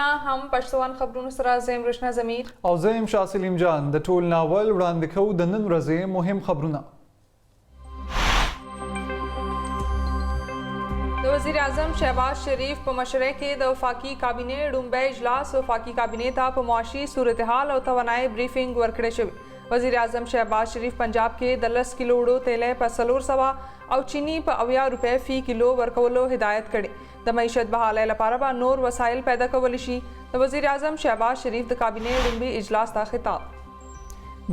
مننه هم پښتون خبرونو سره زم رشنا زمیر او زم شاه سلیم جان د ټول ناول وړاندې کوو د نن ورځې مهم خبرونه. د وزیر اعظم شهباز شریف په مشرۍ کې د وفاقي کابینې ډومبۍ اجلاس وفاقي کابینې ته په معاشي صورتحال او توانایي بریفینګ ورکړی شوی. وزیر اعظم شهباز شریف پنجاب کې د 10 کیلو وړو تیلې په 400 او چینی په 80 روپے فی کیلو ورکولو هدایت کړي. د معیشت بحالۍ لپاره به نور وسایل پیدا کولی شي. د وزیر اعظم شهباز شریف د کابینې ډومبۍ اجلاس ته خطاب.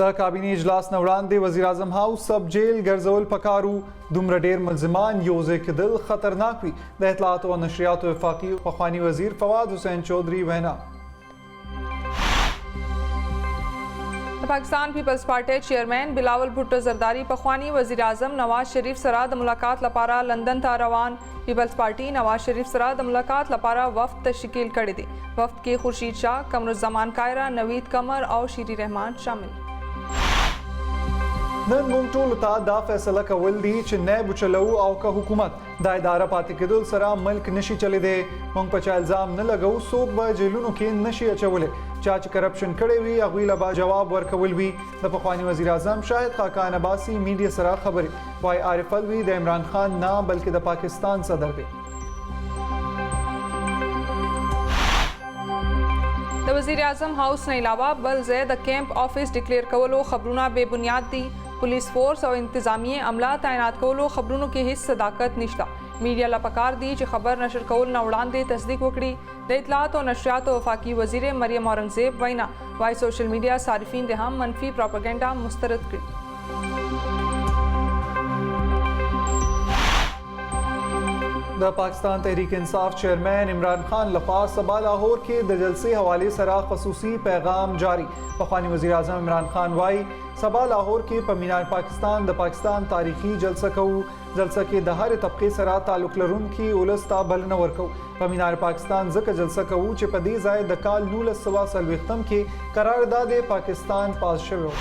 د کابینې اجلاس نه وړاندې وزیر اعظم هاوس سب جیل ګرځول پکارو. دومره ډیر ملزمان یو ځای کېدل خطرناک وي. د اطلاعات او نشریاتو وفاقي پخواني وزیر فواد حسین چودھری وینا. پاکستان پیپلز پارټي چیئرمین بلاول بھٹو زرداری پخوانی وزیر اعظم نواز شریف سره د ملاقات لپاره لندن ته روان. پیپلز پارټي نواز شریف سره د ملاقات لپاره وفد تشکیل کړی دی. وفد کې خورشید شاه، قمرالزمان کایرا، نوید قمر او شیری رحمان شامل. نن موږ ټولو ته دا فیصله کول دي چې نه چلو او که حکومت دا اداره پاتې کېدل سره ملک نشي چلیدی. موږ په چا الزام نه لګو، څوک به جیلونو کې نشي اچولی. چا چې کرپشن کړی وي هغوی له به جواب ورکول وي. د پخواني وزیر اعظم شاهد خاقان عباسي میډیا سره خبرې وایي عارف الوی د عمران خان نه بلکې د پاکستان صدر دی. د وزیر اعظم هاوس نه علاوه بل ځای د کیمپ آفیس ډیکلیئر کولو خبرونه بې بنیاد دي. پولیس فورس او انتظامیه عمله تعینات کولو خبرونو کې هیڅ صداقت نشته. میډیا لا پکار دی چې خبر نشر کول نه وړاندې تصدیق وکړي. د اطلاعات او نشریات وفاقي وزیر مریم اورنګزیب وینا وای سوشل میډیا صارفین د هم منفي پروپاګاندا مسترد کړي. د پاکستان تحریک انصاف چیئرمین عمران خان لخوا سبا لاهور کې د جلسې حوالې سره خصوصي پیغام جاری. پخوانی وزیر اعظم عمران خان وایي سبا لاهور کې په مینار پاکستان د پاکستان تاریخي جلسه کوو. جلسه کې د هر طبقې سره تعلق لرونکي ولس ته بلنه ورکوو. په مینار پاکستان ځکه جلسه کوو چې په دې ځای د کال 1940 کې قرارداد پاکستان پاس شوی و.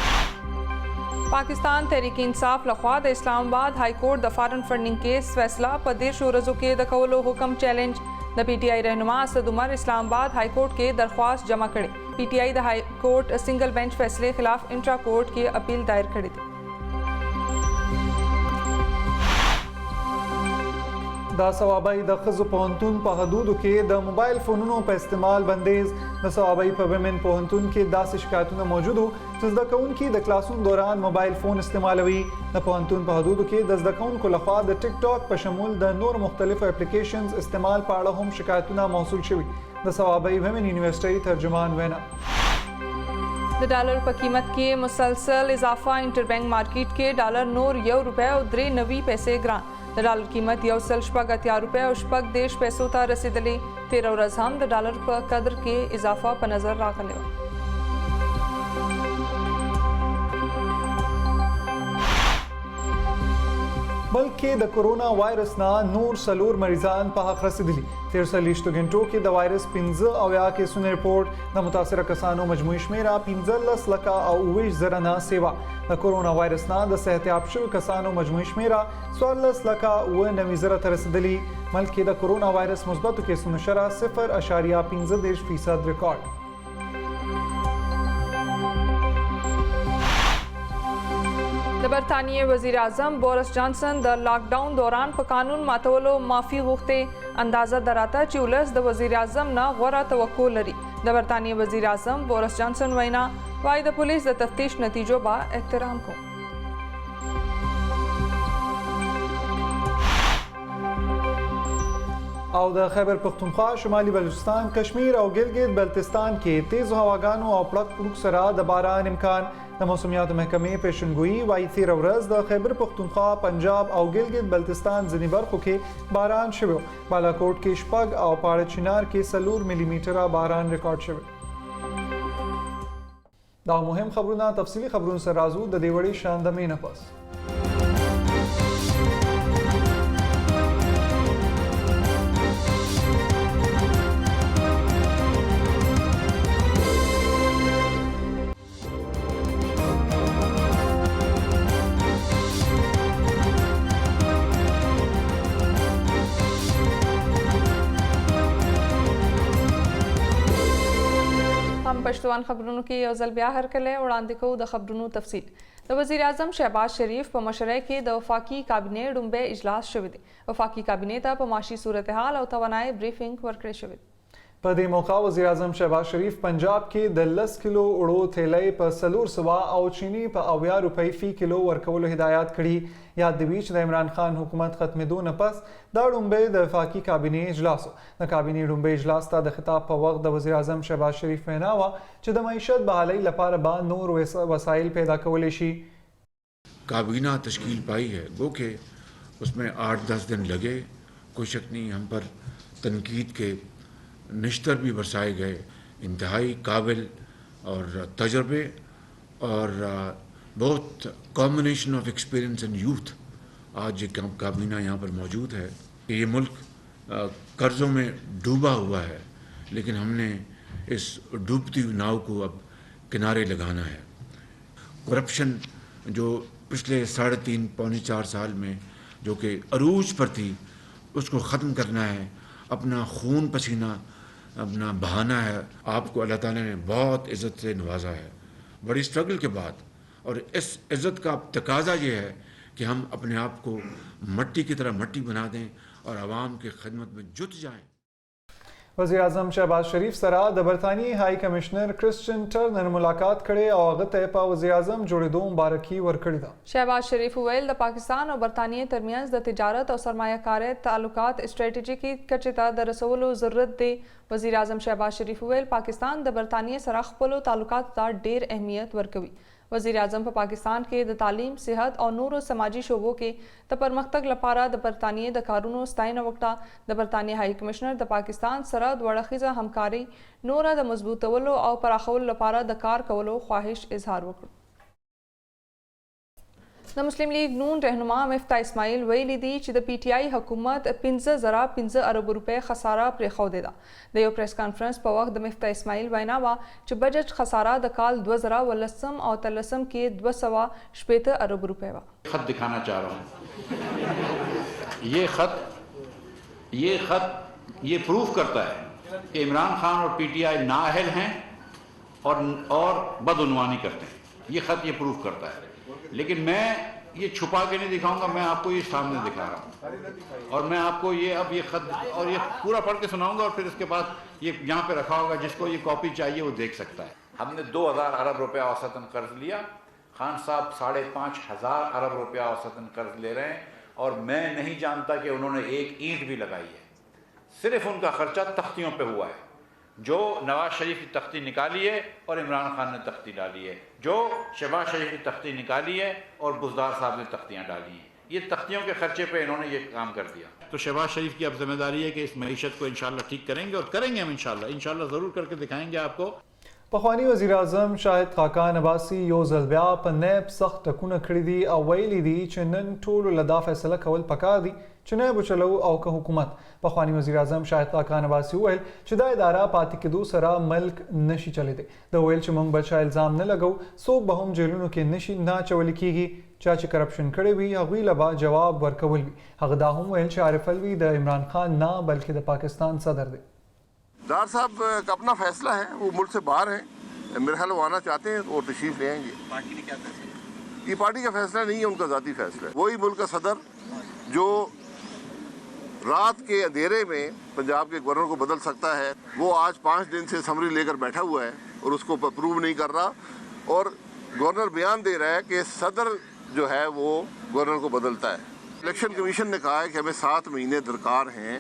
پاکستان تحریک انصاف لخوا د اسلام آباد های کورٹ د فارن فنډینګ کیس فیصله په 10 ورځو کې د کولو حکم چیلنج. د پی ټی آی رهنما اسد عمر اسلام آباد های کورٹ کې درخواست جمع کړي. پی ټی آی د های کورٹ سنگل بینچ فیصلے خلاف انټرا کورٹ کې اپیل دائر کړی دی. دا ثوابای د ښځو پوهنتون په حدودو کې د موبایل فونونو په استعمال بندیز. د ثوابای په ومن پوهنتون کې داسې شکایتونه موجود وو چې زده کوونکي د کلاسونو دوران موبایل فون استعمالوي. د پوهنتون په حدودو کې د زده کوونکو لخوا د ټیک ټاک په شمول د نور مختلفو اپلیکیشنز استعمال په اړه هم شکایتونه موصول شوي. د ثوابای ومن یونیورسيټي ترجمان وینا د ډالر په قیمت کې مسلسل اضافه. انټر بانک مارکیټ کې ډالر نور 1 روپے او 93 پیسې ګران. د ډالر قیمت 1.80 روپے او 10 پیسو ته رسیدلی. 13 ورځ هم د ډالر په قدر کې اضافه په نظر راغلی و. بلکې د کرونا وایرس نه نور 4 مریضان په حق رسیدلی. 43 غنټو کې د وایرس 15 کیسونه رپورټ. د متاثره کسانو مجموعي شمیره 15 لکه او 20 زره نه سیوا. د کرونا وایرس نه د صحتیاب شوو کسانو مجموعي شمیره 14 لکه 99 زره ته رسیدلی. ملک کې د کرونا وایرس مثبتو کیسونو شرح 0.15% ریکارډ. د برطانیې وزیر اعظم بورس جانسن د لاک ډاون دوران په قانون ماتولو معافي غوښتې. اندازه دراته چې ولس د وزیر اعظم نه غوره توقع لري. د برطانیې وزیر اعظم بورس جانسن وینا وایي د پولیس د تفتیش نتیجو به احترام کوم. او د خیبر پختونخوا، شمالي بلوچستان، کشمیر او ګلګت بلتستان کې تیز هواګانو او پړک پړوک سره د باران امکان. د موسمیاتو محکمې پیشنګویي وایي 13 ورځ د خیبر پختونخوا، پنجاب او ګلګت بلتستان ځینې برخو کې باران شوی. بالاکوټ کې 4 او پاړه چنار کې 4 ملي میټره باران ریکارډ شوی. دا مهم خبرونه تفصیلي خبرونو سره راځو د دې وړې شاندمې نه پس. हम पश्तवान खबरों की अवजल ब्याहर कले उड़ान दिखो द खबरों तफसील द वज़ीर आज़म शहबाज शरीफ प मशरे के द वफाकी काबिने डुम्बे इजलास शविद वफाकी काबिने ता प माशी सूरत हाल और तवानाए ब्रीफिंग वर्कड़े शविद पदे मौका वज़ीर आज़म शहबाज शरीफ पंजाब के 10 किलो उड़ो थेले पर सलूर सवा और चीनी पर 90 रुपये फ़ी किलो वर्कवल हिदायत खड़ी याद दिवीच द इमरान खान हुकूमत खत्म दो नपस द डुम्बे द वफाकी काबिने इजलास द काबिने डुम्बे इजलास ता द खिताब पर वक्त द वज़ीर आज़म शहबाज शरीफ महनावा च द मईशत बहाली लपार बा नूर वसाइल पैदा कवलेशी काबीना तश्कील पाई है वो कि उसमें 8-10 दिन लगे, कोई शक नहीं। हम पर तनकीद के निश्तर भी बरसाए गए, इंतहाई काबिल और तजर्बे और बहुत combination of experience and youth आज ये काबीना यहाँ पर मौजूद है। ये मुल्क कर्ज़ों में डूबा हुआ है, लेकिन हमने इस डूबती हुई नाव को अब किनारे लगाना है। करप्शन जो पिछले 3.5-4 साल में जो कि अरूज पर थी, उसको ख़त्म करना है, अपना खून पसीना अपना बहाना है। आपको अल्लाह ताला ने बहुत इज़्ज़त से नवाजा है बड़ी स्ट्रगल के बाद, और इस इज़्ज़त का तकाजा ये है कि हम अपने आप को मट्टी की तरह मट्टी बना दें और आवाम की खिदमत में जुट जाएं। वज़ीर आज़म शहबाज शरीफ सरा द बरतानी हाई कमिश्नर क्रिश्चियन टर्नर मुलाकात खड़े और तयपा वज़ीर आज़म जोड़े दो मुबारकी वर्कड़ी दा शहबाज शरीफ वेल द पाकिस्तान और बरतानिया दरमियान द तिजारत और सरमायाकारी ताल्लुकात स्ट्रेटजी की कचिता द रसूल ज़रूरत दे वज़ीर आज़म शहबाज शरीफ वेल पाकिस्तान द बरतानिया सराख पोलो ताल्लुकात दा ढेर अहमियत वर्कवी वज़ीर आज़म पर पाकिस्तान के द तालीम सेहत और नूर और समाजी शोबों के द परमख्तग लपारा द बरतानिया द कानून स्ताइन वक्ता द बरतानिया हाई कमिश्नर द पाकिस्तान सरद वड़खिज़ा हमकारी नूरा द मजबूत तवलो और पराखवल लपारा द कार कवलो ख्वाहिश इजहार वक्र द मुस्लिम लीग नून रहनुमा मिफ्ता इस्माइल वही दी द PTI हुकूमत 15 अरब रुपए खसारा प्रेखो देदा दयो प्रेस कॉन्फ्रेंस पर वक्त मिफ्ता इस्माइल वैनावा च बजट खसारा द काल 2000 और तलसम के 200 अरब रुपए वा खत दिखाना चाह रहा हूँ। ये खत ये प्रूफ करता है कि इमरान खान और PTI नाअहल हैं और बदउनवानी करते हैं। ये खत ये प्रूफ करता है, लेकिन मैं ये छुपा के नहीं दिखाऊंगा, मैं आपको ये सामने दिखा रहा हूँ और मैं आपको ये अब ये खत और ये पूरा पढ़ के सुनाऊंगा और फिर इसके बाद ये यहाँ पे रखा होगा, जिसको ये कॉपी चाहिए वो देख सकता है। हमने 2000 अरब रुपया औसतन कर्ज लिया, खान साहब 5500 अरब रुपया औसतन कर्ज ले रहे हैं और मैं नहीं जानता कि उन्होंने एक ईंट भी लगाई है। सिर्फ उनका खर्चा तख्तियों पर हुआ है, जो नवाज शरीफ की तख्ती निकाली है और इमरान खान ने तख्ती डाली है, जो शहबाज शरीफ की तख्ती निकाली है और बुज़दार साहब ने तख्तियाँ डाली हैं। ये तख्तियों के खर्चे पे इन्होंने ये काम कर दिया। तो शहबाज शरीफ की अब जिम्मेदारी है कि इस मईशत को इंशाल्लाह ठीक करेंगे और करेंगे हम इंशाल्लाह ज़रूर करके दिखाएंगे आपको। पखवानी वज़ीर आज़म शाहिद खाकान अब्बासी यो ज़लबिया पर नैब सख्त टकुन खड़ी दी अवैली दी चनन टोल लदा फैसला कवल पका दी चुनाव बुचलो और का हुकूमत पखवानी वज़ीर आज़म शाहिद खाकान अब्बासी वेल चुदा इदारा पाती के दूसरा मल्क नशी चले दे द वेल चमंग बचा इल्ज़ाम न लगो सोक बहुम जेलून के नशी ना चवली की चाची करप्शन खड़े भी अगवी लबा जवाब वर्कवल भी हकदाहुम वेल चारिफ अलवी द इमरान खान ना बल्कि द पाकिस्तान सदर दे डार साहब का अपना फैसला है, वो मुल्क से बाहर है, मेरे ख्याल वो आना चाहते हैं और तशरीफ ले आएंगे। पार्टी ने क्या फैसला? ये पार्टी का फैसला नहीं है, उनका ज़ाती फैसला है। वही मुल्क का सदर जो रात के अंधेरे में पंजाब के गवर्नर को बदल सकता है, वो आज 5 दिन से समरी लेकर बैठा हुआ है और उसको अप्रूव नहीं कर रहा और गवर्नर बयान दे रहा है कि सदर जो है वो गवर्नर को बदलता है। इलेक्शन कमीशन ने कहा है कि हमें 7 महीने दरकार हैं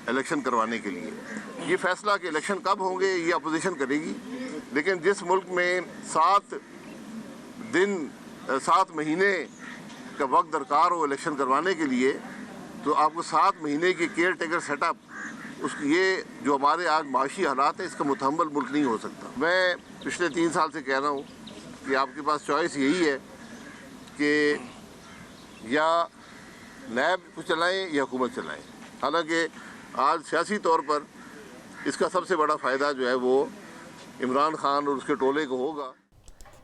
इलेक्शन करवाने के लिए। ये फैसला कि इलेक्शन कब होंगे ये अपोजिशन करेगी, लेकिन जिस मुल्क में 7 महीने का वक्त दरकार हो इलेक्शन करवाने के लिए, तो आपको 7 महीने की केयर टेकर सेटअप उसकी ये जो हमारे आज माशी हालात है, इसका मुतहम्मल मुल्क नहीं हो सकता। मैं पिछले 3 साल से कह रहा हूँ कि आपके पास चॉइस यही है कि या नैब को चलाएँ या हुकूमत चलाएँ। हालांकि आज सियासी तौर पर इसका सबसे बड़ा फ़ायदा जो है वो इमरान खान और उसके टोले को होगा।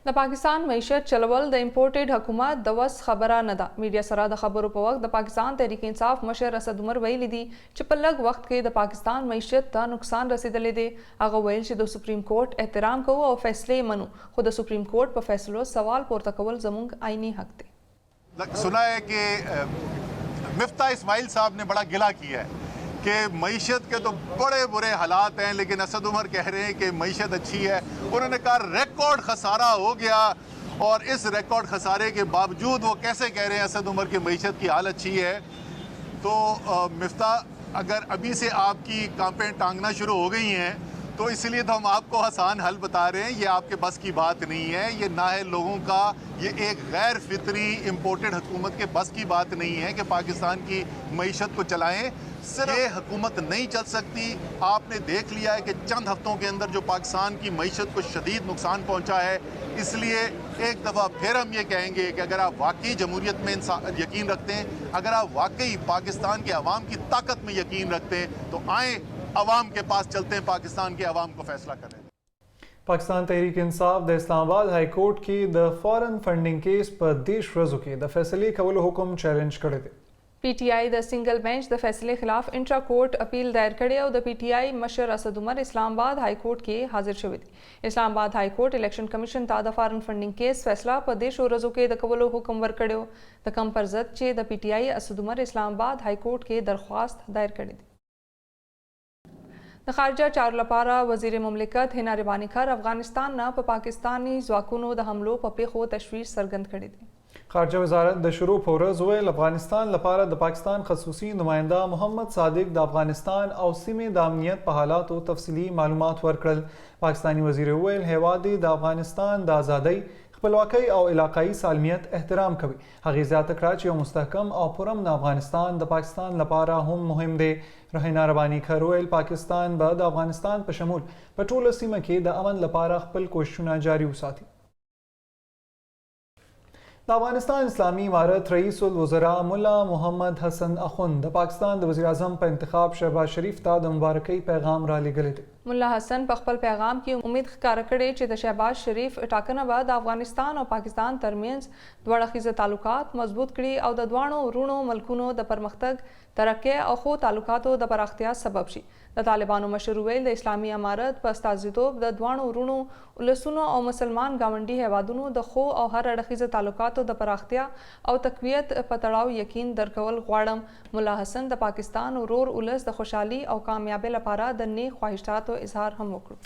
د پاکستان معیشت چلول د امپورټډ حکومت د وس خبره نه ده. میډیا سره د خبرو په وخت د پاکستان تحریک انصاف مشر اسد عمر ویلي دي چې په لږ وخت کې د پاکستان معیشت ته نقصان رسیدلی دی. هغه ویل چې د سپریم کورټ احترام کوو او فیصلې منو، خو د سپریم کورټ په فیصلو سوال پورته کول زموږ آئینی حق دی. सुना है कि मिफ्ता इस्माइल साहब ने बड़ा गिला किया है कि मईशत के तो बड़े बुरे हालात हैं, लेकिन असद उमर कह रहे हैं कि मईशत अच्छी है. उन्होंने कहा रिकॉर्ड खसारा हो गया, और इस रिकॉर्ड खसारे के बावजूद वो कैसे कह रहे हैं असद उमर की मईशत की हालत अच्छी है. तो मिफ्ता, अगर अभी से आपकी कांपें टांगना शुरू हो गई हैं तो इसलिए तो हम आपको आसान हल बता रहे हैं. ये आपके बस की बात नहीं है, ये नाअहल लोगों का, ये एक गैर फितरी इम्पोर्टेड हुकूमत के बस की बात नहीं है कि पाकिस्तान की मईशत को चलाएं. सिर्फ ये हुकूमत नहीं चल सकती. आपने देख लिया है कि चंद हफ्तों के अंदर जो पाकिस्तान की मईशत को शदीद नुकसान पहुंचा है. इसलिए एक दफ़ा फिर हम ये कहेंगे कि अगर आप वाकई जमहूरियत में यकीन रखते हैं, अगर आप वाकई पाकिस्तान के अवाम की ताकत में यकीन रखते हैं, तो आए अवाम के पास चलते हैं, पाकिस्तान के अवाम को फैसला करें. पाकिस्तान तहरीक इंसाफ द इस्लामाबाद हाई कोर्ट की द फॉरेन फंडिंग केस पर देश रजू के द फैसले कवल हुक्म चैलेंज करे थे. PTI د सिंगल बेंच د फैसले खिलाफ इंट्रा कोर्ट अपील दायर कड़े और द PTI मशर असद उमर इस्लामाबाद हाई कोर्ट के हाजिर शवे थी. Islamabad high court election commission ता द फॉरेन फंडिंग केस फैसला पर देश और रजू के द कवलो हुक्म वर कड़े द कम पर जद चे द PTI असद उमर इस्लामाबाद हाई कोर्ट के दरख्वास्त दायर कड़े थी. द खारजा चार लपारा वजीर मुमलिकत हिना रिबानी खर अफगानिस्तान न प पाकिस्तानी जवाकुनो द हमलो प पेखो तशवीश सरगंद कड़ी थी. खारजा वजारत द शुरू फोरज हुए अफगानिस्तान लपारा द पाकिस्तान खसूसी नुमाइंदा मोहम्मद सादिक द अफगानिस्तान और सीमे द अमनीत प हालात और तफसीली मालूमात वर्कल. पाकिस्तानी वजीर हुए हेवादी द अफगानिस्तान द आज़ादी खपलवाकई और इलाकाई सालमियत एहतराम कभी हगी ज़्यादा कराची और मुस्तहकम और पुरम न अफगानिस्तान द पाकिस्तान लपारा हम मुहिम दे रहीना रबानी खरोयल पाकिस्तान ब द अफगानिस्तान पर शमूल पटोल सीमा के द अमन लपारा खपल कोशिशुना जारी उसाथी. अफगानिस्तान इस्लामी इमारत रईसुल वज़रा मुल्ला मोहम्मद हसन अखुंद द पाकिस्तान द वज़ीर आज़म पर इंतखाब शहबाज शरीफ ता द मुबारकई पैगाम राली गले थे. मुल्ला हसन पखपल पैगाम की उम्मीद कार कड़े चे द शहबाज शरीफ टाकन बाद अफगानिस्तान और पाकिस्तान तरमियान द्वड़खीज़ ताल्लुकात मजबूत कड़ी और द द्वाणो रूणो मलकुनो द परमख्तग तरक्के और खो ताल्लुकातो द पराख्तिया सबब शी. द तालिबानो मशरूवेल द इस्लामी इमारत पस्ताजितोब द द्वाणो रूणो उलसुनो और मुसलमान गावंडी हैवादुनो द खो और हर अड़खीज़ ताल्लुकातो द पराख्तिया और तकवियत पतड़ाव यकीन दरकवल ख्वाड़म. मुल्ला हसन द पाकिस्तान और रोर उलस द खुशहाली और कामयाबी लपारा द नेक ख्वाहिशात इजहार हम वकड़ो.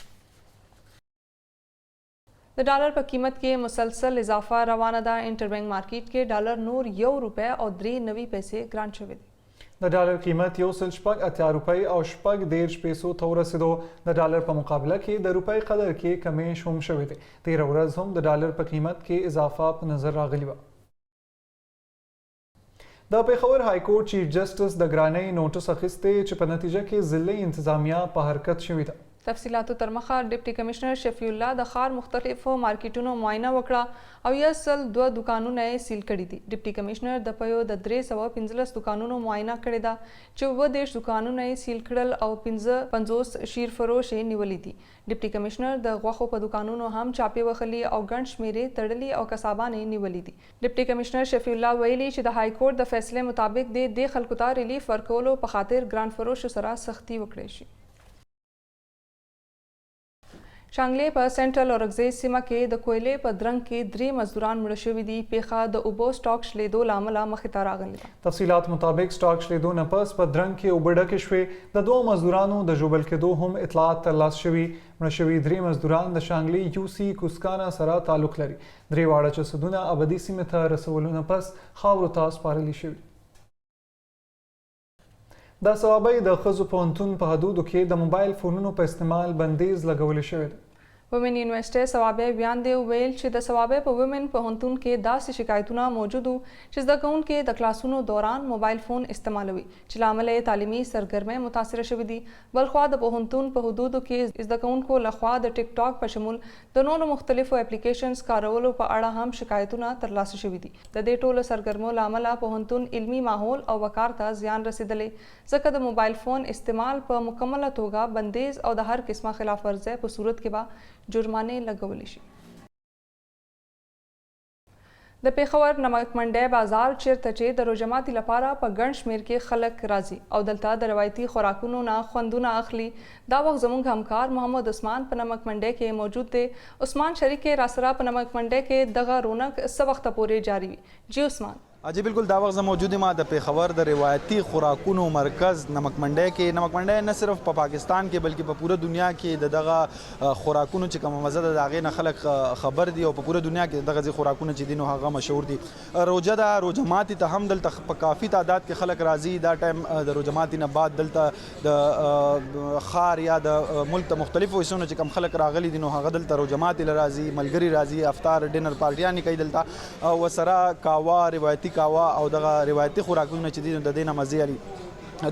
द डॉलर पर कीमत के मुसलसल इजाफा रवाना दा. इंटरबैंक मार्केट के डॉलर नूर €1 और 3 पैसे ग्रांट शवे. द डॉलर कीमत योसल शपग ₹8 और शपग 1.5 पैसों तो रसिदो. द डॉलर पर मुकाबला के द रुपये कदर के कमेश हम शवे थे. 13 वरज हम द डॉलर पर कीमत के इजाफा पर नजर रागलिबा. द पेखवर high court chief justice the ग्रानई नोटिस अखिस्ते च पर नतीजा के ज़िले इंतजामिया पर हरकत शवी था. तफसीलात तरमखा डिप्टी कमिश्नर शफीउल्ला द खार मुख्तलिफ मार्केटों मुआयना वकड़ा और यह सल 2 दुकानों नए सील कड़ी थी. डिप्टी कमिश्नर द पयो द 315 दुकानों मुआयना करे दा जो वह देश दुकानों नए सील खड़ल और 50 शीर फरोश निवली थी. डिप्टी कमिश्नर द गखो पर दुकानों हम चापे वखली और गंश मेरे तड़ली और कसाबा ने निवली थी. डिप्टी कमिश्नर शफीउल्ला वैली द हाई कोर्ट द फैसले मुताबिक दे खलकुता रिलीफ वर्कोलो पखातिर ग्रांड फरोश सरा सख्ती वकड़ेशी. शांगले पर सेंट्रल और अगजेज सीमा के द कोयले पर द्रंग के 3 मजदूरान मुड़शवी दी. पेखा द उबो स्टॉक शलेदो लामला मखिता रागन. तफसीलात मुताबिक स्टॉक शलेदो नपस पर द्रंग के उबड़ किशवे द 2 मजदूरानों द जुबल के 2 हम इतलात तलाश शवी मुड़शवी 3 मजदूरान द शांगली यूसी कुस्काना सरा तालुक लरी. द्रेवाड़ा च सदुना अबदी सीमा था रसवलो नपस खावरुतास पारली शवी. द सवाबई द खजु पोंतुन पर हदूद के द मोबाइल फोनों पर इस्तेमाल बंदेज लगवले शवे. वुमेन यूनिवर्सिटी सवाबे बयान दे वेल च द सवाबे पर वुमेन पहुंतुन के दास शिकायतुना मौजूद चिज द कौन के द क्लासुनो दौरान मोबाइल फ़ोन इस्तेमाल हुई चिलामल तालीमी सरगर्मे मुतासर शवी दी. बलख्वा द पहुंतुन पर हदूद के इस द कौन को लख्वा द टिकटॉक पर शमुल दोनों मुख्तलिफ एप्लीकेशंस कारवलो पर अड़ा हम शिकायतुना तरलास शवी दी. द दे टोल सरगर्मो लामला पहुंतुन इल्मी माहौल और वकारता जियान रसीदले जक द मोबाइल फ़ोन इस्तेमाल पर मुकम्मल होगा बंदेज और द हर किस्म खिलाफ वर्जे पर सूरत के बाद जुर्माने लगवलिशी. د پیښور نمک منډی بازار چیرته چې د روژماتي لپاره په ګڼ شمېر کې خلک راځي او دلته د روایتي خوراکونو نه خوندونه اخلي. دا وخت زموږ همکار محمد عثمان په نمک منډی کې موجود دی. عثمان شریک راسره په نمک منډی کې دغه رونق څه وخته پورې جاری وي؟ جی عثمان. جی بالکل دا وخت موجود ما د پیښور د روایتي خوراکونو مرکز نمک منډی کې. نمک منډی نه صرف په پاکستان کې بلکې په پوره دنیا کې دغه خوراکونو چې کومه مزه ده د هغې نه خلک خبر دي او په پوره دنیا کې دغه خوراکونه چې دي نو هغه مشهور دي. روژه ده، روژه ماتي ته هم دلته په کافي تعداد کې خلک راځي. دا ټایم د روژه ماتي نه بعد دلته د ښار یا د ملک ته مختلفو حصو نه چې کوم خلک راغلي دي نو هغه دلته روژه ماتي له راځي، ملګري راځي، افطار ډینر پارټیانې کوي دلته او ورسره کاوا، روایتي کاوا او دغه روایتي خوراکونه چې دي نو د دې نه مزې اخلي.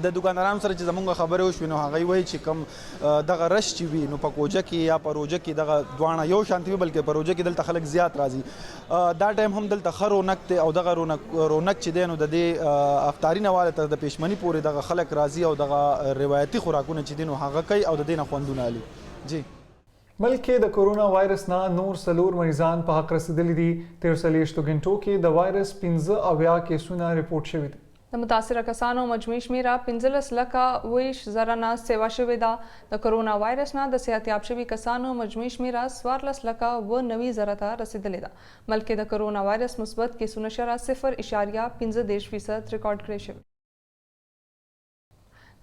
د دکاندارانو سره چې زموږ خبرې وشوې نو هغوی وایي چې کوم دغه رش چې وي نو په کوجه کې یا په روژه کې دغه دواړه یو شانتي وي بلکې په روژه کې دلته خلک زیات راځي. دا ټایم هم دلته ښه رونق دی او دغه رونق چې دی نو د دې افطاري نه واله تر د پېشمني پورې دغه خلک راځي او دغه روایتي خوراکونه چې دي نو هغه کوي او د دې نه خوندونه اخلي. جی ملک کې د کورونا وایرس نه نور 4 مریضان په حق رسیدلي دي. 43 غنټو کې د وایرس 15 کیسونه رپورټ شوي دي. د متاثره کسانو مجموعي شمیره 15,20,000 نه سیوا شوې ده. د کورونا وایرس نه د صحتیاب شوي کسانو مجموعي شمیره 14,90,000 ته رسیدلې ده. ملک کې د کورونا وایرس مثبت کیسونه شره 0.15% ریکارډ کړي شوي.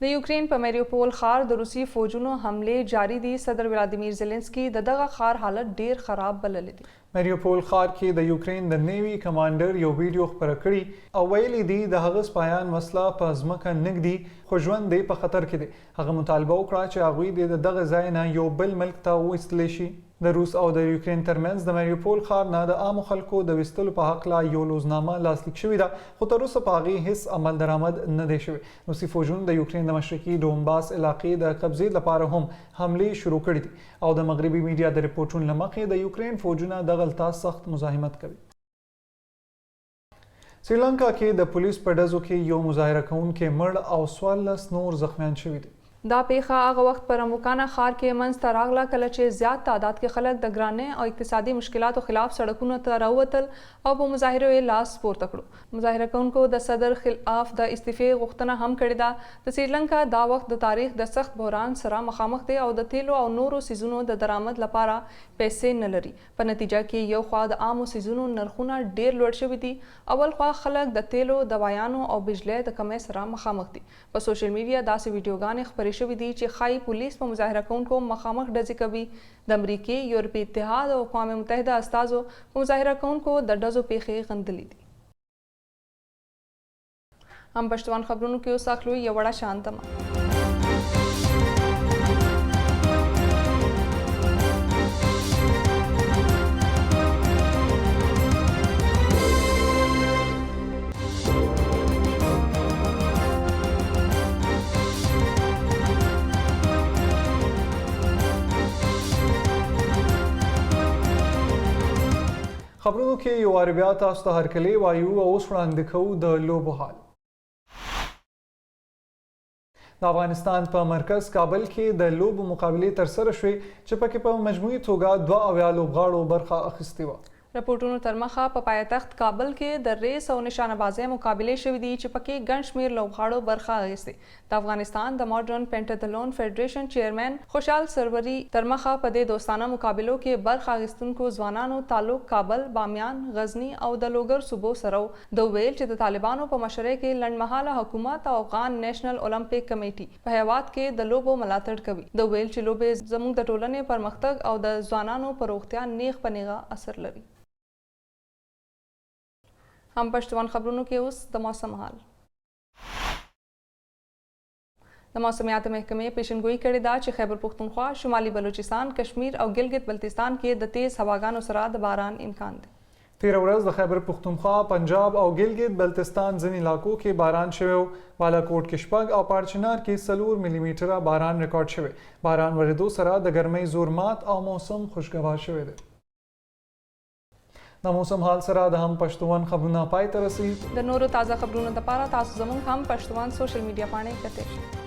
د یوکرین په میریوپول ښار د روسي فوجونو حملې جاری دي. صدر ولادیمیر زیلنسکي د دغه ښار حالت ډیر خراب بللی دی. میریوپول ښار کې د یوکرین د نیوي کمانډر یو ویډیو خپره کړي او ویلي دي د هغه سپایان مسله په ځمکه نږدي خو ژوند دی په خطر کې دی. هغه مطالبه وکړه چې هغوی د دغه ځای نه یو بل ملک ته وایستلی شي. د روس او د یوکرین ترمنځ د میریوپول ښار نه د عامو خلکو د ویستلو په هکله یو لوزنامه لاسلیک شوې ده خو تر اوسه په هغې هیڅ عمل درآمد نه دی شوی. روسي فوجونو د یوکرین د مشرقي ډونباس علاقې د قبضې لپاره هم حملې شروع کړي دي او د مغربي میډیا د رپورټونو له مخې د یوکرین فوجونه دغلته سخت مزاحمت کوي. سریلانکا کې د پولیس په ډزو کې یو مظاهره کوونکی مړ او 14 نور زخمیان شوي دي. دا پیښه هغه وخت په رموکانا ښار کې منځته راغله کله چې زیات تعداد کې خلک د ګرانۍ او اقتصادي مشکلاتو خلاف سړکونو ته راووتل او په مظاهرو یې لاس پورته کړو. مظاهره کوونکو د صدر خلاف د استعفې غوښتنه هم کړې ده. د سریلانکا دا وخت د تاریخ د سخت بحران سره مخامخ دی او د تیلو او نورو سیزونو د درآمد لپاره پیسې نه لري. په نتیجه کې یو خوا د عامو سیزونو نرخونه ډیر لوړ شوي دي، اول خوا خلک د تیلو، دوایانو او بجلی د کمۍ سره مخامخ دي. په سوشل میډیا داسې ویډیوګانې خپرې شوي دي چې ښایي پولیس په مظاهره کوونکو مخامخ ډزې کوي. د امریکې، یورپي اتحاد او اقوام متحده استازو په مظاهره کوونکو د ډزو پیښې غندلې دي. هم پښتون خبرونو کې اوس اخلو یو وړه شانتمه. خبرونو کې یو وار بیا تاسو ته هرکلی وایو او اوس وړاندې کوو د لوبو حال. د افغانستان په مرکز کابل کې د لوبو مقابلې ترسره شوې چې پکې په مجموعي توګه 2 لوبغاړو برخه اخیستې وه. رپورټونو تر مخه په پایتخت کابل کې د ریس او نشانه بازۍ مقابلې شوې دي چې پکې ګڼ شمېر لوبغاړو برخه اخیستې. د افغانستان د ماډرن پینټاتلون فیډریشن چیرمن خوشحال سروري تر مخه په دې دوستانه مقابلو کې برخه اخیستونکو ځوانانو تعلق کابل، بامیان، غزني او د لوګر صوبو سره د ویل چې د طالبانو په مشرۍ کې لنډمهاله حکومت او افغان نیشنل اولمپیک کمیټي په هیواد کې د لوبو ملاتړ کوي. د ویل چې لوبې زموږ د ټولنې پرمختګ او د ځوانانو پر روغتیا نیغ په نیغه اثر لري. هم پښتون خبرونو کې اوس د موسم حال. د موسمیات محکمې پیشنګویي کړې ده چې خیبر پښتونخوا، شمالي بلوچستان، کشمیر او ګلګت بلتستان کې د تیز هواګانو سره د باران امکان دی. تیره ورځ د خیبر پښتونخوا، پنجاب او ګلګت بلتستان ځینې علاقو کې باران شوی و. بالاکوټ کې 6 او پارچنار کې 4 ملي میټره باران ریکارډ شوی. باران ورېدو سره د ګرمۍ زور مات او موسم خوشګوار شوی دی. د موسم حال سره د هم پښتون خبرونه پای ته رسید. د نورو تازه خبرونو لپاره تاسو زموږ هم پښتون سوشل میډیا باندې کتئ.